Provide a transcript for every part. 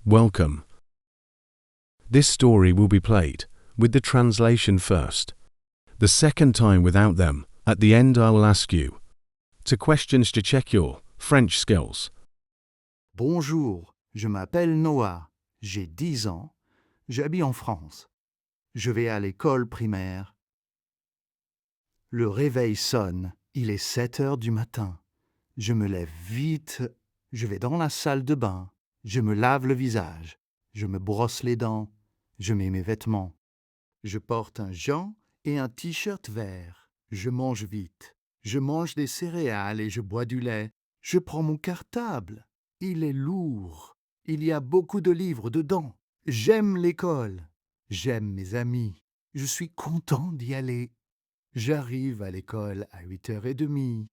Welcome. This story will be played with the translation first. The second time without them. At the end I will ask you two questions to check your French skills. Bonjour, je m'appelle Noah, j'ai 10 ans, j'habite en France. Je vais à l'école primaire. Le réveil sonne, il est 7 heures du matin. Je me lève vite, je vais dans la salle de bain, je me lave le visage, je me brosse les dents, je mets mes vêtements. Je porte un jean et un t-shirt vert. Je mange vite, je mange des céréales et je bois du lait. Je prends mon cartable. Il est lourd. Il y a beaucoup de livres dedans. J'aime l'école. J'aime mes amis. Je suis content d'y aller. J'arrive à l'école à 8h30.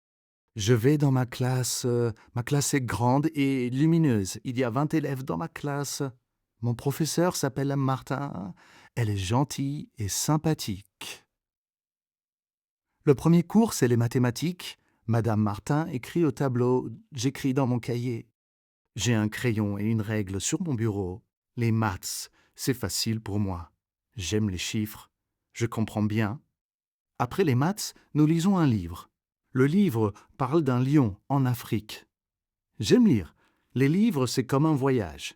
Je vais dans ma classe. Ma classe est grande et lumineuse. Il y a 20 élèves dans ma classe. Mon professeur s'appelle Martin. Elle est gentille et sympathique. Le premier cours, c'est les mathématiques. Madame Martin écrit au tableau. J'écris dans mon cahier. J'ai un crayon et une règle sur mon bureau. Les maths, c'est facile pour moi. J'aime les chiffres. Je comprends bien. Après les maths, nous lisons un livre. Le livre parle d'un lion en Afrique. J'aime lire. Les livres, c'est comme un voyage.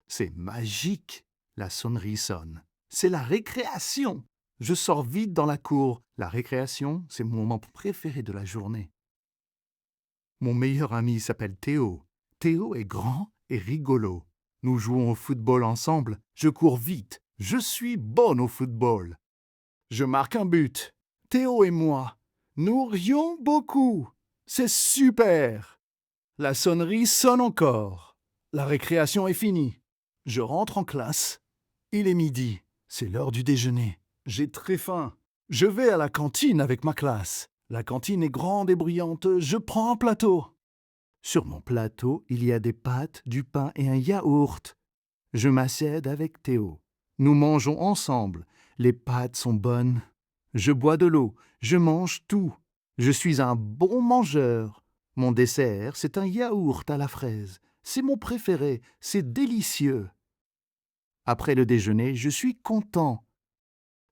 C'est magique. La sonnerie sonne. C'est la récréation. Je sors vite dans la cour. La récréation, c'est mon moment préféré de la journée. Mon meilleur ami s'appelle Théo. Théo est grand et rigolo. Nous jouons au football ensemble. Je cours vite. Je suis bonne au football. Je marque un but. Théo et moi, nous rions beaucoup. C'est super. La sonnerie sonne encore. La récréation est finie. Je rentre en classe. Il est midi. C'est l'heure du déjeuner. J'ai très faim. Je vais à la cantine avec ma classe. La cantine est grande et bruyante. Je prends un plateau. Sur mon plateau, il y a des pâtes, du pain et un yaourt. Je m'assieds avec Théo. Nous mangeons ensemble. Les pâtes sont bonnes. Je bois de l'eau. Je mange tout. Je suis un bon mangeur. Mon dessert, c'est un yaourt à la fraise. C'est mon préféré. C'est délicieux. Après le déjeuner, je suis content.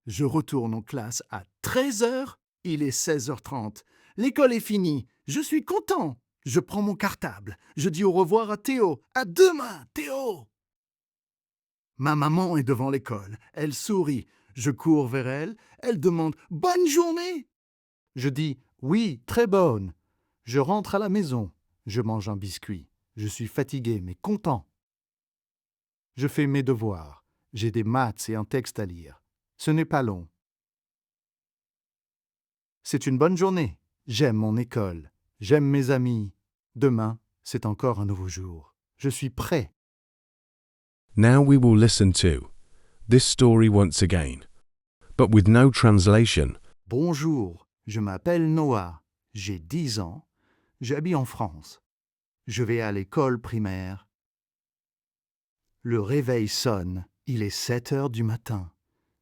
Je retourne en classe à 13h. Il est 16h30. L'école est finie. Je suis content. Je prends mon cartable. Je dis au revoir à Théo. À demain, Théo. Ma maman est devant l'école. Elle sourit. Je cours vers elle. Elle demande « Bonne journée !» Je dis « Oui, très bonne !» Je rentre à la maison. Je mange un biscuit. Je suis fatigué mais content. Je fais mes devoirs. J'ai des maths et un texte à lire. Ce n'est pas long. C'est une bonne journée. J'aime mon école. J'aime mes amis. Demain, c'est encore un nouveau jour. Je suis prêt. Now we will listen to this story once again, but with no translation. Bonjour, je m'appelle Noah. J'ai 10 ans. J'habite en France. Je vais à l'école primaire. Le réveil sonne. Il est 7 heures du matin.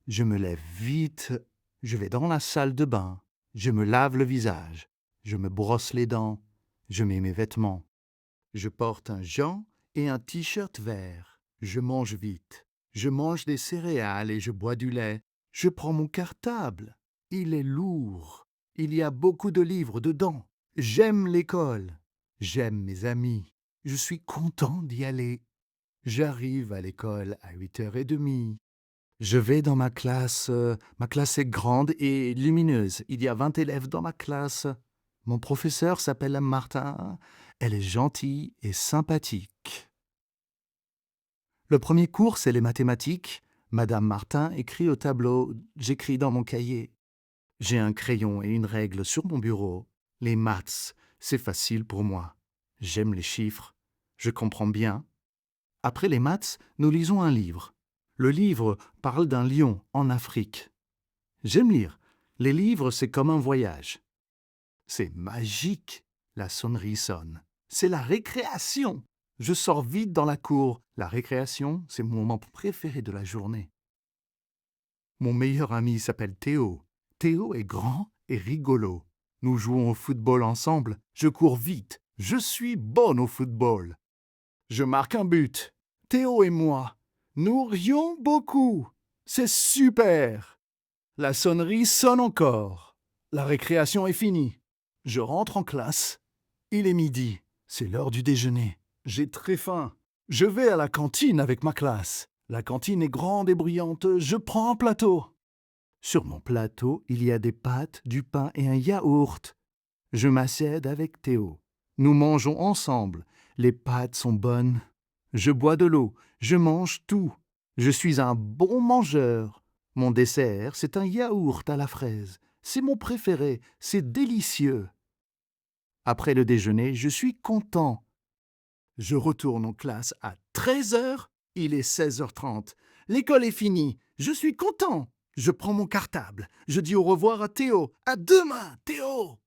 Je me lève vite. Je vais dans la salle de bain. Je me lave le visage. Je me brosse les dents. Je mets mes vêtements. Je porte un jean et un t-shirt vert. Je mange vite. Je mange des céréales et je bois du lait. Je prends mon cartable. Il est lourd. Il y a beaucoup de livres dedans. J'aime l'école. J'aime mes amis. Je suis content d'y aller. J'arrive à l'école à 8h30. Je vais dans ma classe. Ma classe est grande et lumineuse. Il y a 20 élèves dans ma classe. Mon professeur s'appelle Martin. Elle est gentille et sympathique. Le premier cours, c'est les mathématiques. Madame Martin écrit au tableau. J'écris dans mon cahier. J'ai un crayon et une règle sur mon bureau. Les maths, c'est facile pour moi. J'aime les chiffres. Je comprends bien. Après les maths, nous lisons un livre. Le livre parle d'un lion en Afrique. J'aime lire. Les livres, c'est comme un voyage. C'est magique. La sonnerie sonne. C'est la récréation. Je sors vite dans la cour. La récréation, c'est mon moment préféré de la journée. Mon meilleur ami s'appelle Théo. Théo est grand et rigolo. Nous jouons au football ensemble. Je cours vite. Je suis bonne au football. Je marque un but. Théo et moi, nous rions beaucoup. C'est super. La sonnerie sonne encore. La récréation est finie. Je rentre en classe. Il est midi. C'est l'heure du déjeuner. J'ai très faim. Je vais à la cantine avec ma classe. La cantine est grande et bruyante. Je prends un plateau. Sur mon plateau, il y a des pâtes, du pain et un yaourt. Je m'assieds avec Théo. Nous mangeons ensemble. Les pâtes sont bonnes. Je bois de l'eau. Je mange tout. Je suis un bon mangeur. Mon dessert, c'est un yaourt à la fraise. C'est mon préféré. C'est délicieux. Après le déjeuner, je suis content. Je retourne en classe à 13h. Il est 16h30. L'école est finie. Je suis content. Je prends mon cartable. Je dis au revoir à Théo. À demain, Théo!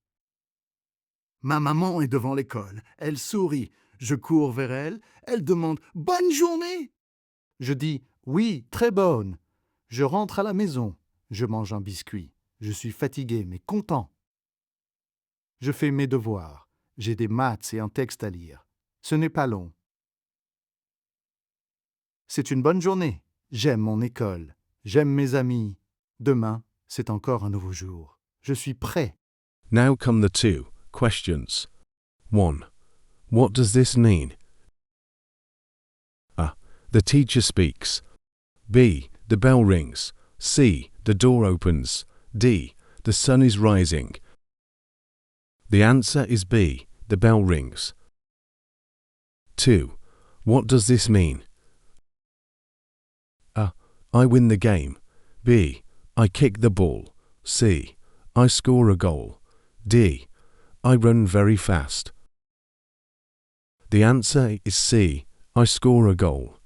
Ma maman est devant l'école. Elle sourit. Je cours vers elle. Elle demande « Bonne journée !» Je dis « Oui, très bonne !» Je rentre à la maison. Je mange un biscuit. Je suis fatigué mais content. Je fais mes devoirs. J'ai des maths et un texte à lire. Ce n'est pas long. C'est une bonne journée. J'aime mon école. J'aime mes amis. Demain, c'est encore un nouveau jour. Je suis prêt. Now come the two questions. 1. What does this mean? A. The teacher speaks. B. The bell rings. C. The door opens. D. The sun is rising. The answer is B. The bell rings. 2. What does this mean? A. I win the game. B. I kick the ball. C. I score a goal. D. I run very fast. The answer is C. I score a goal.